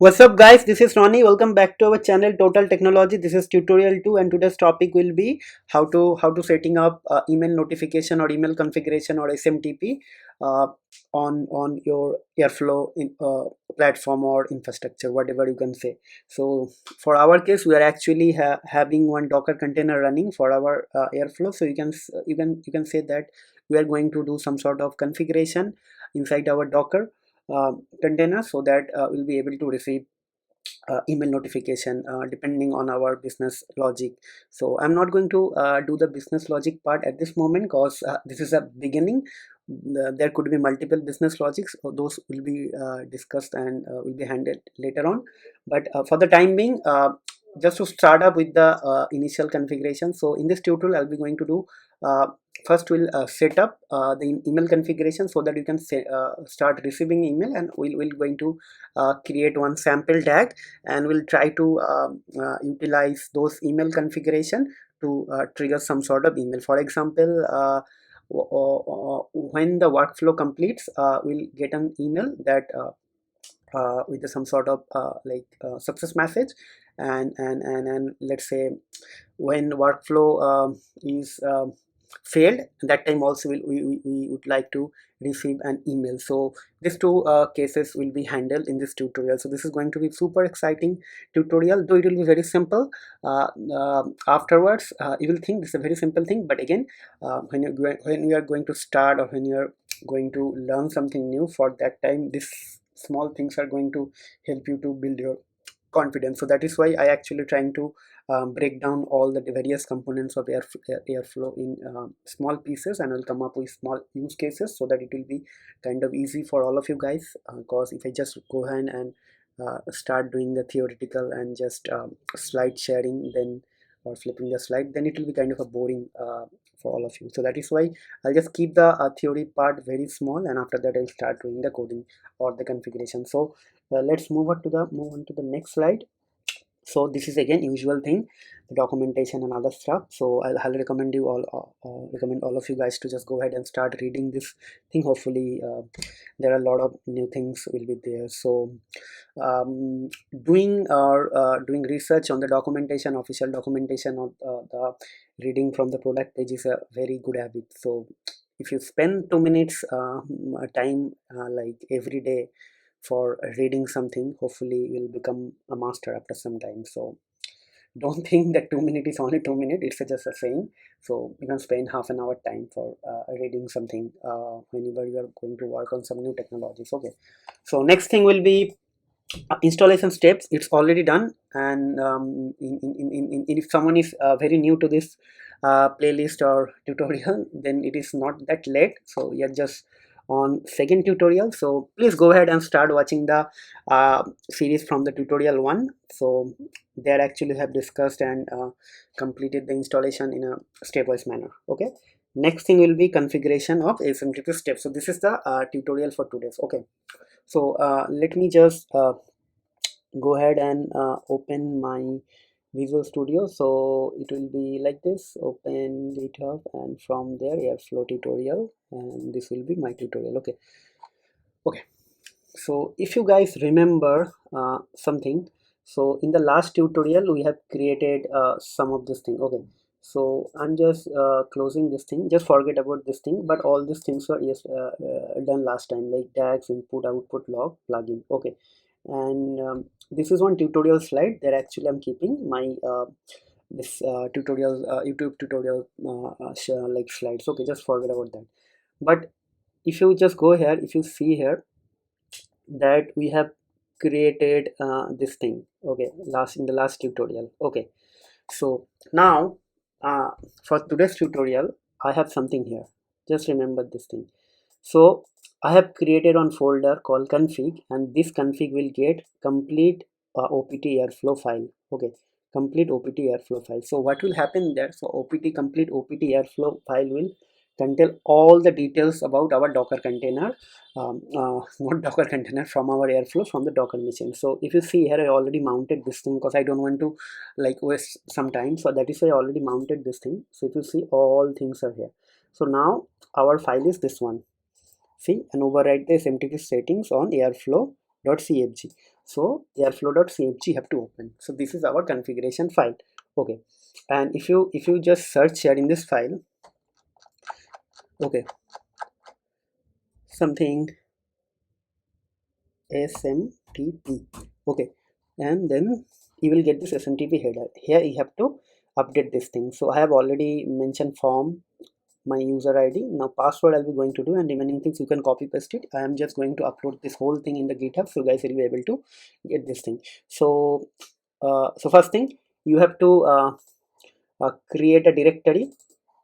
What's up guys, this is Ronnie. Welcome back to our channel Total Technology. This is tutorial 2 and today's topic will be how to setting up email notification or email configuration or SMTP uh, on your Airflow platform or infrastructure, whatever you can say. So for our case, we are actually having one Docker container running for our Airflow. So you can say that we are going to do some sort of configuration inside our Docker container so that we'll be able to receive email notification depending on our business logic. So I'm not going to do the business logic part at this moment because this is a beginning. There could be multiple business logics, so those will be discussed and will be handled later on, but for the time being, just to start up with the initial configuration. So in this tutorial I'll be going to do first we'll set up the email configuration so that you can start receiving email, and we'll going to create one sample tag, and we'll try to utilize those email configuration to trigger some sort of email. For example, when the workflow completes, we'll get an email that with some sort of success message, and let's say when workflow is failed, that time also we would like to receive an email. So these two cases will be handled in this tutorial. So this is going to be super exciting tutorial, though it will be very simple. Afterwards you will think this is a very simple thing, but again, when you are going to start, or when you are going to learn something new, for that time these small things are going to help you to build your confidence. So that is why I actually trying to break down all the various components of Airflow in small pieces, and I'll come up with small use cases so that it will be kind of easy for all of you guys, because if I just go ahead and start doing the theoretical and just slide sharing, then or flipping the slide, then it will be kind of a boring for all of you. So that is why I'll just keep the theory part very small, and after that I'll start doing the coding or the configuration. So let's move on to the next slide. So this is again usual thing, the documentation and other stuff. So I'll recommend you all recommend all of you guys to just go ahead and start reading this thing. Hopefully there are a lot of new things will be there. So doing research on the documentation, official documentation of the reading from the product page is a very good habit. So if you spend 2 minutes time like every day for reading something, hopefully you'll become a master after some time. So don't think that 2 minutes is only 2 minutes, it's just a saying. So you can spend half an hour time for reading something whenever you are going to work on some new technologies. Okay, so next thing will be installation steps. It's already done, and if someone is very new to this playlist or tutorial, then it is not that late. So you're just on second tutorial, so please go ahead and start watching the series from the tutorial 1. So there actually have discussed and completed the installation in a stepwise manner. Okay, next thing will be configuration of SMTP steps. So this is the tutorial for today's. Okay, so let me just go ahead and open my Visual Studio. So it will be like this: open GitHub, and from there Airflow tutorial, and this will be my tutorial. Okay, so if you guys remember something, so in the last tutorial we have created some of this thing. Okay, so I'm just closing this thing, just forget about this thing, but all these things were done last time, like tags, input, output, log, plugin. Okay, and this is one tutorial slide that actually I'm keeping my this tutorial YouTube tutorial like slides. Okay, just forget about that. But if you just go here, if you see here that we have created this thing, okay, in the last tutorial. Okay, so now for today's tutorial I have something here. Just remember this thing. So I have created one folder called config, and this config will get complete opt airflow file. Okay, complete opt airflow file. So what will happen there? So complete opt airflow file will contain all the details about our Docker container, not Docker container, from our Airflow, from the Docker machine. So if you see here, I already mounted this thing because I don't want to like waste some time. So that is why I already mounted this thing. So if you see, all things are here. So now our file is this one. See, and override the SMTP settings on airflow.cfg. So airflow.cfg have to open. So this is our configuration file. Okay, and if you just search here in this file, okay, something smtp, okay, and then you will get this smtp header. Here you have to update this thing. So I have already mentioned form, my user id. Now password I'll be going to do, and remaining things you can copy paste it. I am just going to upload this whole thing in the github, so guys will be able to get this thing. So so first thing, you have to create a directory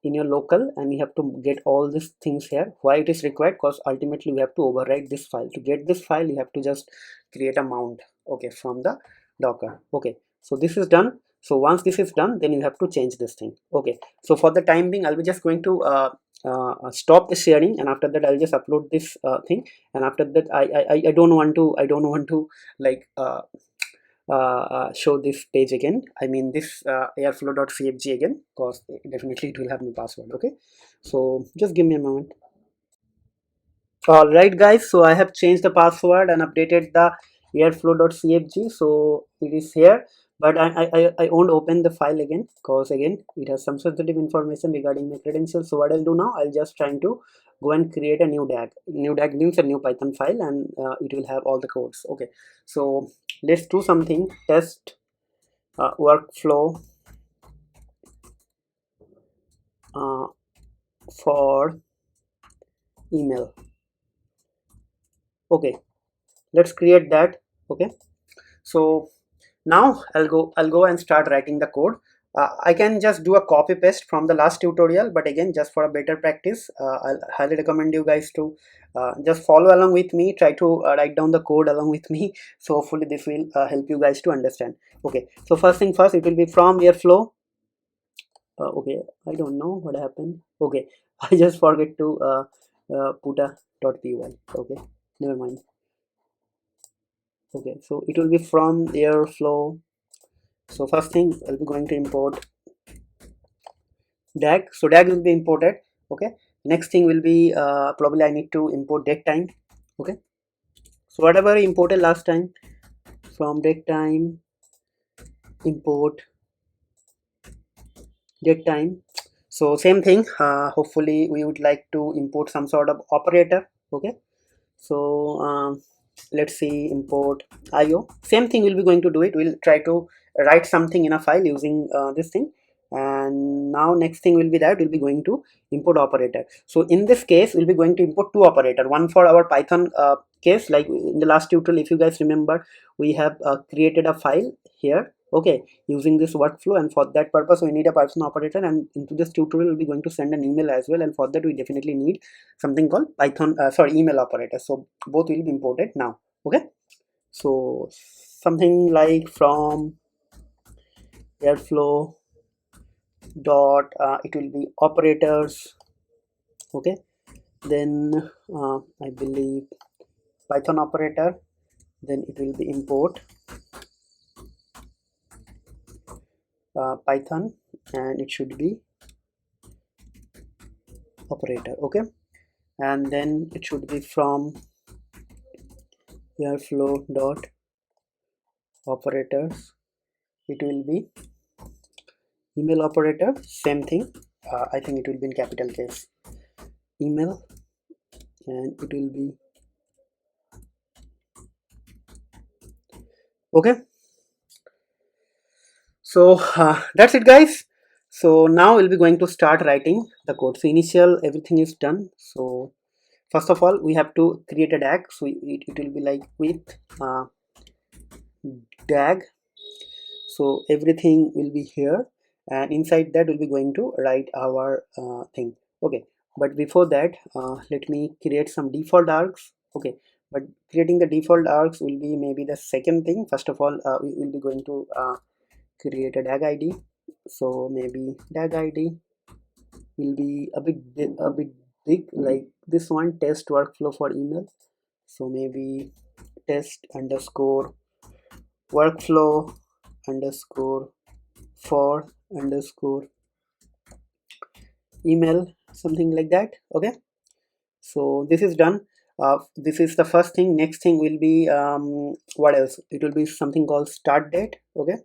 in your local, and you have to get all these things here. Why it is required? Because ultimately we have to overwrite this file. To get this file, you have to just create a mount, okay, from the docker. Okay, so this is done. So once this is done, then you have to change this thing. Okay, so for the time being, I'll be just going to stop the sharing, and after that I'll just upload this thing. And after that, I don't want to, like show this page again, I mean this airflow.cfg again, because definitely it will have my password. Okay, so just give me a moment. All right guys, so I have changed the password and updated the airflow.cfg, so it is here. But I won't open the file again, because again it has some sensitive information regarding my credentials. So what I'll do now, I'll just trying to go and create a new dag. New dag means a new python file, and it will have all the codes. Okay, so let's do something. Test workflow uh, for email. Okay, let's create that. Okay, so now I'll go and start writing the code. I can just do a copy paste from the last tutorial, but again, just for a better practice, I'll highly recommend you guys to just follow along with me, try to write down the code along with me. So hopefully this will help you guys to understand. Okay, so first thing first, it will be from airflow. Okay, I don't know what happened. Okay, I just forget to put a .py. Okay, never mind. Okay, so it will be from airflow. So first thing, I'll be going to import dag. So dag will be imported. Okay, next thing will be probably I need to import date time. Okay, so whatever I imported last time, from date time import date time. So same thing, hopefully we would like to import some sort of operator. Okay, so let's see, import io. Same thing we'll be going to do it. We'll try to write something in a file using this thing. And now next thing will be that we'll be going to import operator. So in this case, we'll be going to import two operator, one for our python case. Like in the last tutorial, if you guys remember, we have created a file here, okay, using this workflow, and for that purpose we need a Python operator. And into this tutorial we'll be going to send an email as well, and for that we definitely need something called python email operator. So both will be imported now. Okay, so something like from airflow dot it will be operators. Okay, then I believe python operator, then it will be import python, and it should be operator. Okay, and then it should be from airflow dot operators, it will be email operator. Same thing, I think it will be in capital case, email, and it will be okay. So that's it guys. So now we'll be going to start writing the code. So initial everything is done. So first of all we have to create a dag. So it will be like with dag. So everything will be here, and inside that we'll be going to write our thing. Okay, but before that let me create some default args. Okay, but creating the default args will be maybe the second thing. First of all we will be going to create a dag id. So maybe dag id will be a bit big, like this one, test workflow for email. So maybe test underscore workflow underscore for underscore email, something like that. Okay, so this is done. this is the first thing. Next thing will be what else? It will be something called start date. Okay,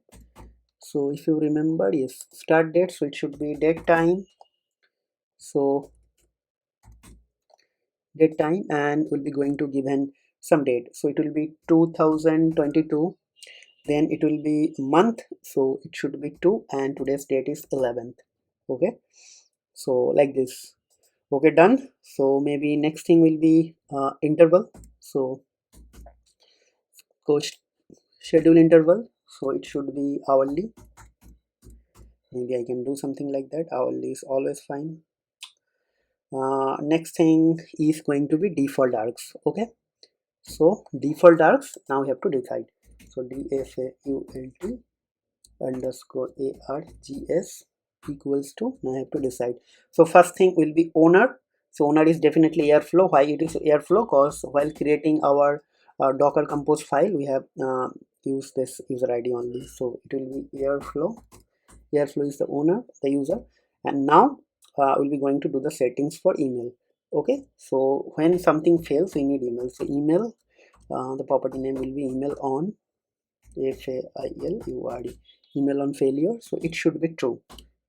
so if you remember, yes, start date, so it should be date time. So date time, and we'll be going to give an some date, so it will be 2022. Then it will be month, so it should be 2, and today's date is 11th. Okay, so like this. Okay, done. So maybe next thing will be interval. So coach schedule interval, so it should be hourly. Maybe I can do something like that. Hourly is always fine. Next thing is going to be default args. Okay, so default args, now we have to decide. So default underscore args equals to, now I have to decide. So first thing will be owner. So owner is definitely Airflow. Why it is Airflow? Because while creating our Docker compose file, we have used this user ID only, so it will be Airflow. Airflow is the owner, the user. And now we'll be going to do the settings for email. Okay, so when something fails, we need email. So email, the property name will be email on, FAILURD, email on failure, so it should be true.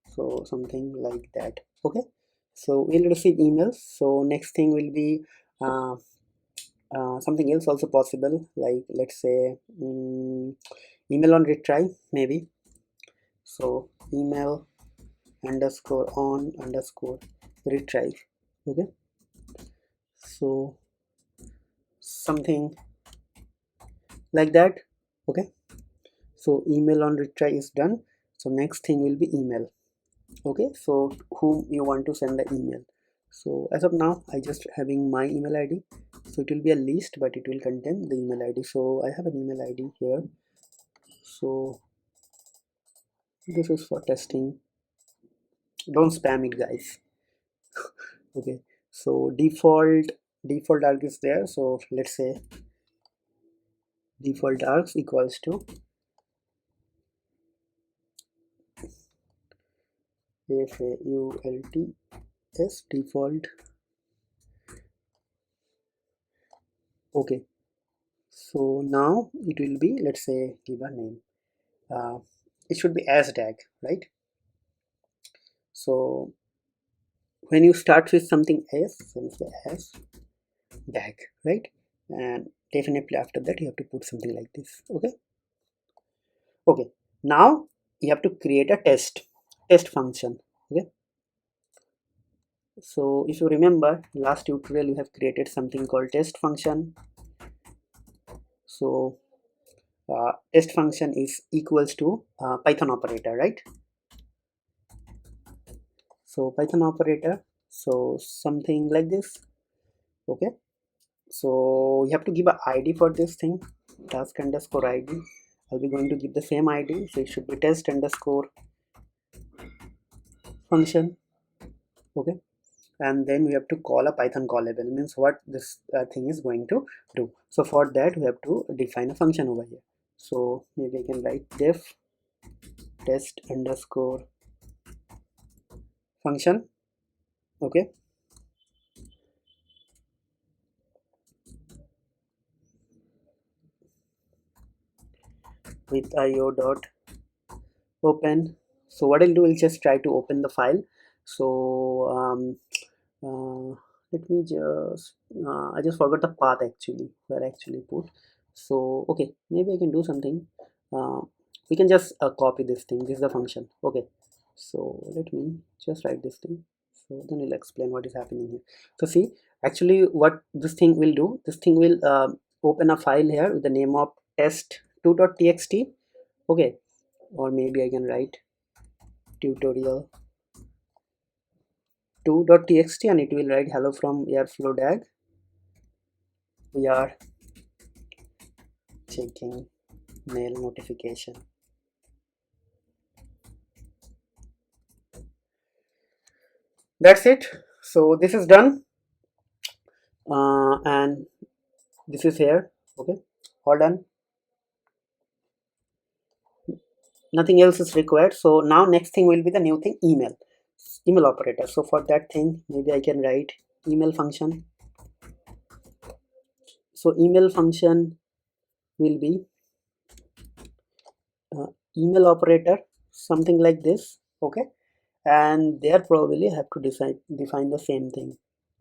So something like that. Okay, so we'll receive emails. So next thing will be something else also possible, like let's say email on retry maybe. So email underscore on underscore retrieve. Okay, so something like that. Okay, so email on retry is done. So next thing will be email. Okay, so whom you want to send the email. So as of now, I just having my email ID, so it will be a list, but it will contain the email ID. So I have an email ID here, so this is for testing. Don't spam it, guys. Okay, so default arg is there. So let's say default args equals to FAULTS default. Okay, so now it will be, let's say, give a name. It should be as DAG, right? So when you start with something as, then say as DAG, right? And definitely after that you have to put something like this. Okay, okay, now you have to create a test function. Okay, so if you remember last tutorial, you have created something called test function. So test function is equals to Python operator, right? So Python operator, so something like this. Okay, so you have to give a ID for this thing, task underscore ID. I'll be going to give the same ID, so it should be test underscore function. Okay, and then we have to call a Python callable, means what this thing is going to do. So for that we have to define a function over here. So maybe I can write def test underscore function. Okay, with io dot open. So what I'll do, I'll just try to open the file. So let me just I just forgot the path actually, where I actually put. So okay, maybe I can do something. We can just copy this thing. This is the function. Okay, so let me just write this thing, so then we'll explain what is happening here. So see, actually what this thing will do, this thing will open a file here with the name of test2.txt. okay, or maybe I can write tutorial 2.txt, and it will write hello from Airflow DAG. We are checking mail notification. That's it. So this is done, and this is here. Okay, all done. Nothing else is required. So now next thing will be the new thing, email operator. So for that thing, maybe I can write email function. So email function will be email operator, something like this. Okay, and there probably have to define the same thing.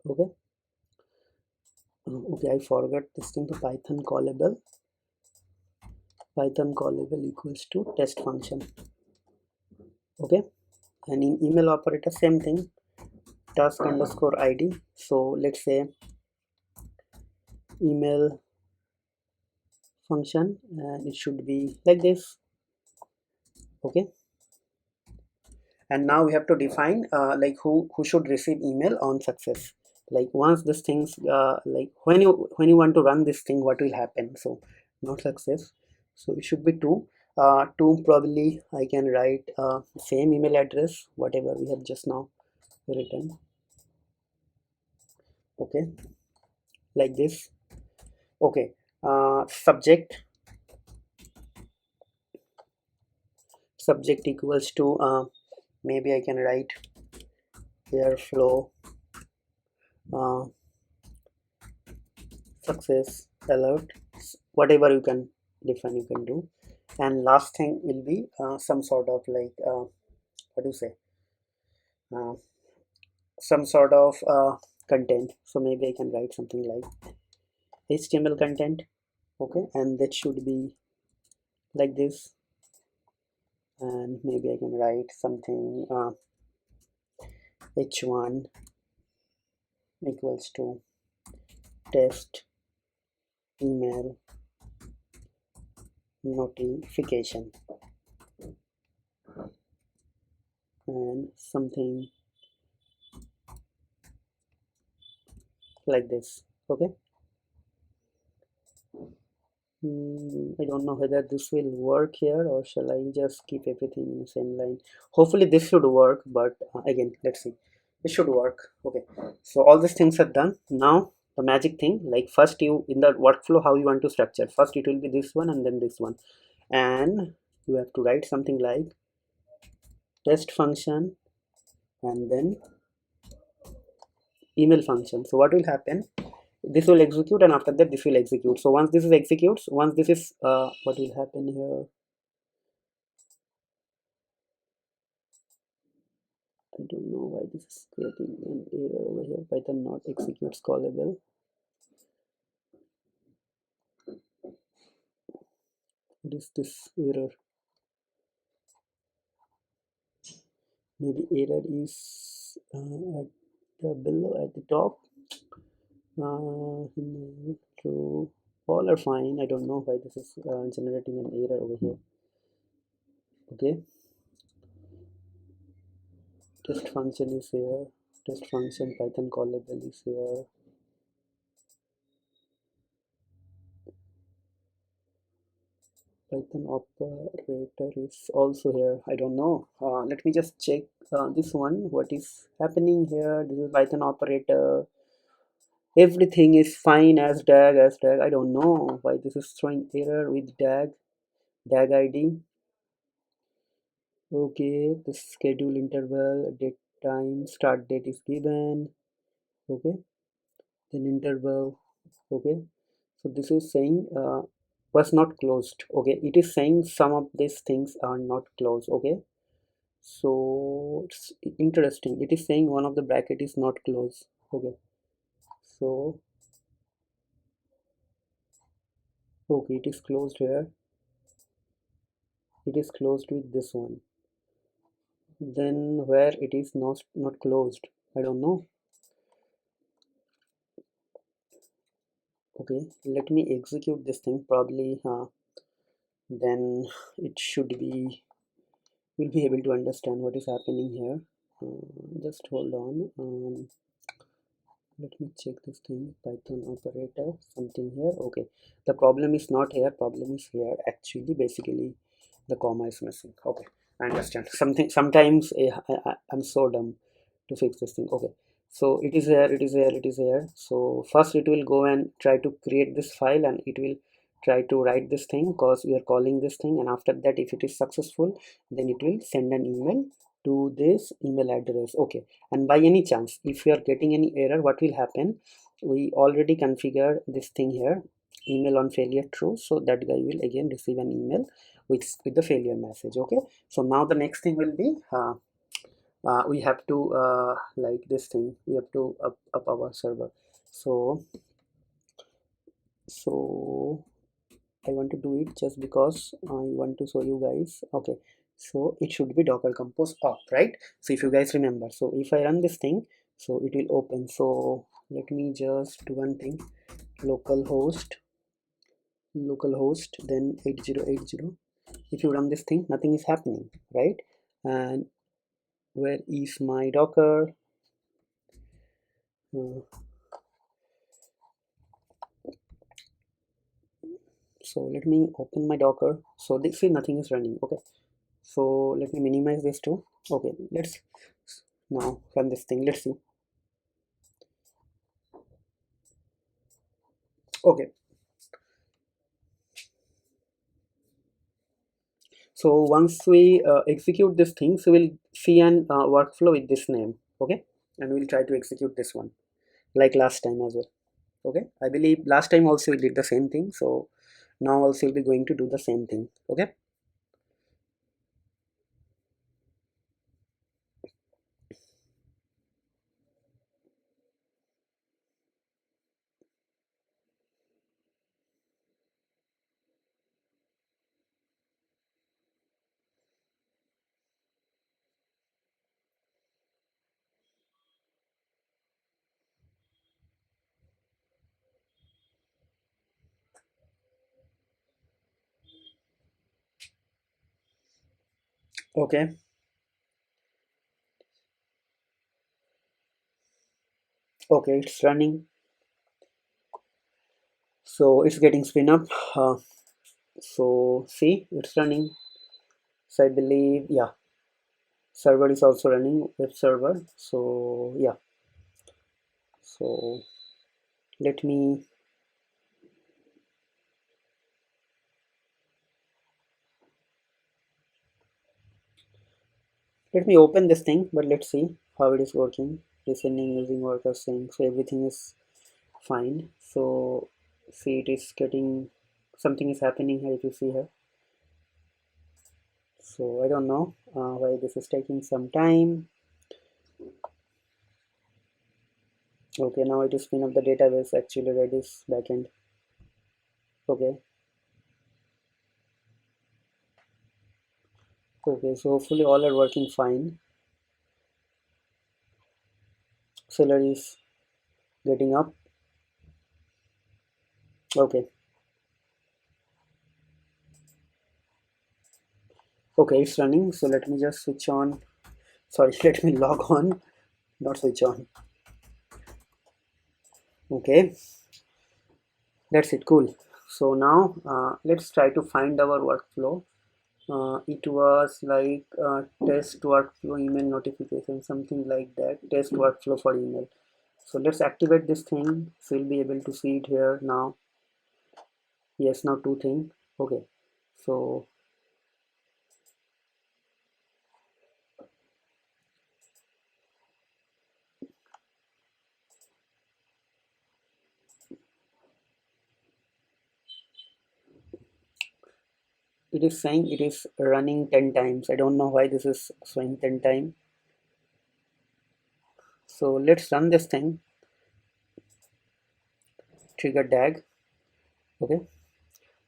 Okay. Okay, I forgot this thing. To python callable equals to test function. Okay, and in email operator same thing, task underscore id. So let's say email function, and it should be like this. Okay, and now we have to define like who should receive email on success. Like once this things like when you want to run this thing, what will happen? So not success, so it should be two probably I can write same email address whatever we have just now written. Okay, like this. Okay, subject equals to maybe I can write airflow uh, success alert, whatever you can define you can do. And last thing will be some sort of like what do you say, uh, some sort of content. So maybe I can write something like HTML content. Okay, and that should be like this. And maybe I can write something h1 equals to test email notification and something like this. Okay. I don't know whether this will work here, or shall I just keep everything in the same line. Hopefully this should work, but again let's see. It should work. Okay, so all these things are done. Now the magic thing, like first you in the workflow how you want to structure, first it will be this one and then this one, and you have to write something like test function and then email function. So what will happen, this will execute, and after that this will execute. So once this is executes, once this is what will happen here, I don't know why this is creating an error over here. Python not executes callable. What is this error? Maybe error is at the below at the top. True. All are fine. I don't know why this is generating an error over here. Okay. Test function is here. Test function Python callable is here. Python operator is also here. I don't know. Let me just check this one. What is happening here? This is Python operator. Everything is fine as dag as dag. I don't know why this is throwing error with dag ID. Okay, the schedule interval, date time, start date is given. Okay, then interval. Okay, so this is saying was not closed. Okay, it is saying some of these things are not closed. Okay, so it's interesting, it is saying one of the bracket is not closed. Okay, so okay, it is closed here, it is closed with this one, then where it is not closed, I don't know. Okay, let me execute this thing, probably then it should be, we'll be able to understand what is happening here. Just hold on. Let me check this thing, Python operator something here. Okay, the problem is not here, problem is here actually, basically the comma is missing. Okay, I understand. Something sometimes I'm so dumb to fix this thing. Okay, so it is here, it is here, it is here. So first it will go and try to create this file, and it will try to write this thing because we are calling this thing, and after that if it is successful, then it will send an email to this email address. Okay, and by any chance if you are getting any error, what will happen, we already configured this thing here. email on failure true, so that guy will again receive an email with the failure message. Okay, so now the next thing will be we have to like this thing, we have to up our server. So I want to do it just because I want to show you guys. Okay, so it should be docker compose up, right? So if you guys remember, so if I run this thing, so it will open. So let me just do one thing, localhost then 8080. If you run this thing, nothing is happening, right? And where is my docker? Uh, so let me open my docker. So this see, nothing is running. Okay, so let me minimize this too. Okay, let's now run this thing. Let's see. Okay, so once we execute this thing, so we'll see an workflow with this name. Okay, and we'll try to execute this one like last time as well. Okay, I believe last time also we did the same thing, so now also we'll be going to do the same thing. Okay, okay, okay, it's running. So it's getting spin up. uh, so see, it's running. So I believe, yeah, server is also running, web server. So yeah, so let me open this thing, but let's see how it is working. Listening using worker saying, so everything is fine. So see, it is getting, something is happening here if you see here. So I don't know why this is taking some time. Okay, now it is spin up the database, actually Redis backend. Okay, okay, so hopefully all are working fine. Seller is getting up. Okay, okay, it's running. So let me just switch on. Sorry, let me log on, not switch on. Okay, that's it. Cool. So now let's try to find our workflow. It was like test workflow email notification, something like that. Test workflow for email. So let's activate this thing. So we'll be able to see it here now. Yes, now two things. Okay, so it is saying it is running 10 times. I don't know why this is showing 10 times. So let's run this thing. Trigger DAG. Okay,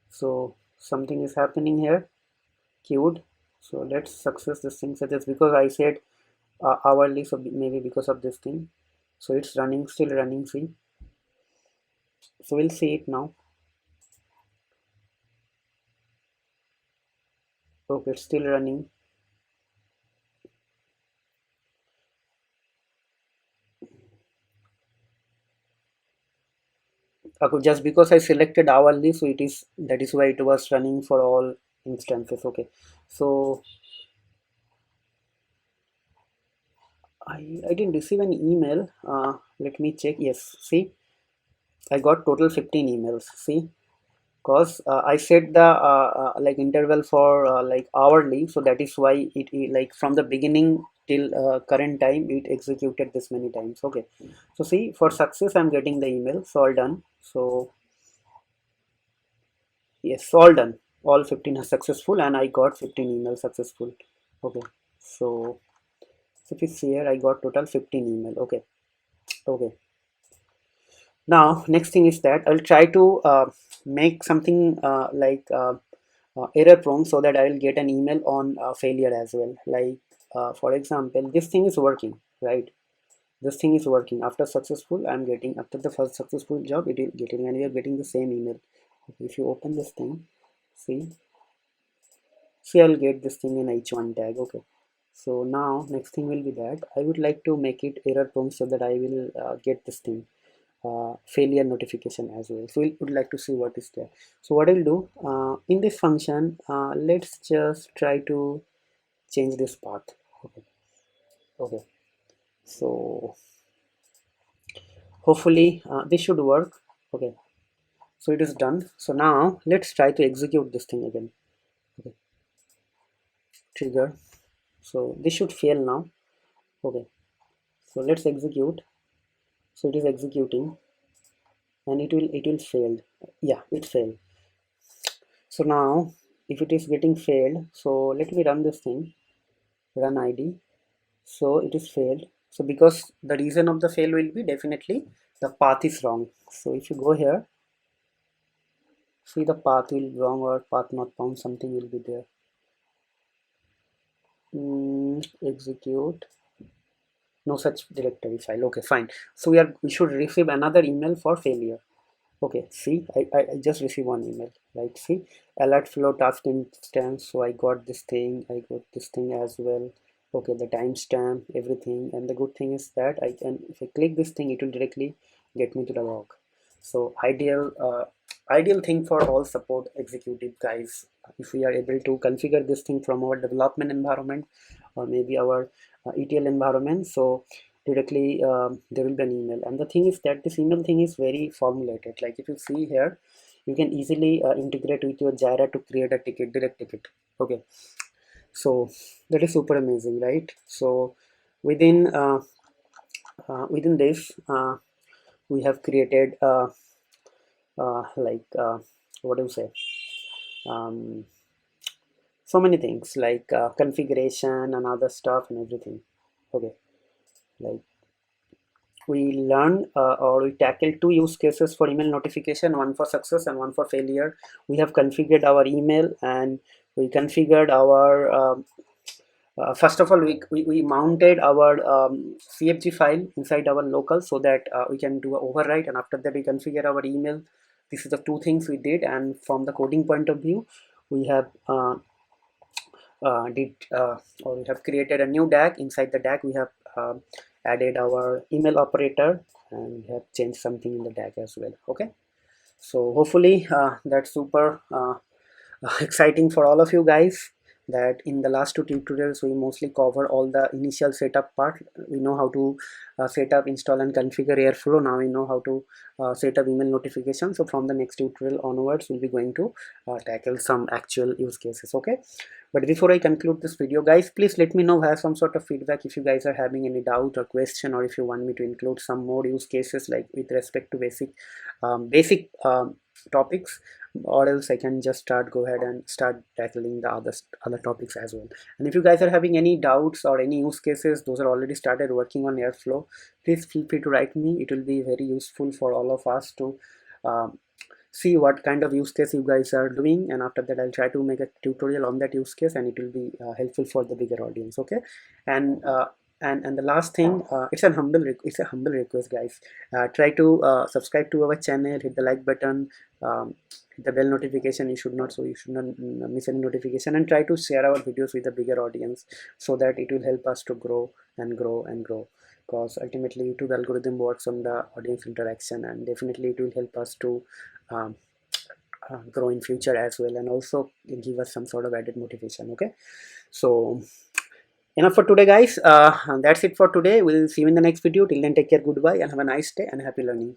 so something is happening here. Queued. So let's success this thing, such as, because I said hourly, so maybe because of this thing. So it's running, still running. See, so we'll see it now. Okay, it's still running. Okay, just because I selected hourly, so it is, that is why it was running for all instances. Okay, so I didn't receive an email. Let me check. Yes, see, I got total 15 emails. See, because I set the like interval for like hourly, so that is why it like from the beginning till current time it executed this many times. Okay, so see, for success I'm getting the email, so all done. So Yes, all done. All 15 are successful, and I got 15 emails successful. Okay, so if you see here, I got total 15 email. Okay, okay. Now next thing is that I'll try to make something error prone, so that I will get an email on failure as well. Like for example, this thing is working, right? This thing is working. After successful, I'm getting, after the first successful job, it is getting, and we are getting the same email. If you open this thing, see, I'll get this thing in h1 tag. Okay, so now next thing will be that I would like to make it error prone, so that I will get this thing failure notification as well. So we would like to see what is there. So what I will do in this function, let's just try to change this path. Okay, okay. So hopefully this should work. Okay, so it is done. So now let's try to execute this thing again. Okay, trigger. So this should fail now. Okay, so let's execute. So it is executing, and it will fail. Yeah, it failed. So now if it is getting failed, so let me run this thing, run id. So it is failed. So because the reason of the fail will be definitely the path is wrong. So if you go here, see, the path will be wrong, or path not found, something will be there. Execute, no such directory file. Okay, fine. So we should receive another email for failure. Okay, see, I just received one email. Like, see, alert flow task instance. So I got this thing, I got this thing as well. Okay, the timestamp, everything. And the good thing is that I can, if I click this thing, it will directly get me to the log. So ideal thing for all support executive guys, if we are able to configure this thing from our development environment, or maybe our ETL environment. So directly there will be an email. And the thing is that this email thing is very formulated. Like if you see here, you can easily integrate with your Jira to create a ticket, direct ticket. Okay, so that is super amazing, right? So within within this we have created like what do you say, um, so many things like configuration and other stuff and everything. Okay, like we learned or we tackled two use cases for email notification, one for success and one for failure. We have configured our email, and we configured our first of all, we mounted our CFG file inside our local, so that we can do a override, and after that we configure our email. This is the two things we did. And from the coding point of view, we have did or we have created a new DAG. Inside the DAG we have added our email operator, and we have changed something in the DAG as well. Okay, so hopefully that's super exciting for all of you guys, that in the last two tutorials we mostly cover all the initial setup part. We know how to set up, install and configure Airflow. Now we know how to set up email notification. So from the next tutorial onwards, we'll be going to tackle some actual use cases. Okay, but before I conclude this video, guys, please let me know, have some sort of feedback if you guys are having any doubt or question, or if you want me to include some more use cases like with respect to basic topics, or else I can just go ahead and start tackling the other topics as well. And if you guys are having any doubts or any use cases, those are already started working on Airflow, please feel free to write me. It will be very useful for all of us to um, see what kind of use case you guys are doing, and after that I'll try to make a tutorial on that use case, and it will be helpful for the bigger audience. Okay, and and the last thing, it's a humble request, guys. Try to subscribe to our channel, hit the like button, hit the bell notification. You should not miss any notification, and try to share our videos with a bigger audience, so that it will help us to grow and grow and grow. Because ultimately YouTube algorithm works on the audience interaction, and definitely it will help us to um, grow in future as well, and also give us some sort of added motivation. Okay, so enough for today, guys. That's it for today. We'll see you in the next video. Till then, take care, goodbye, and have a nice day and happy learning.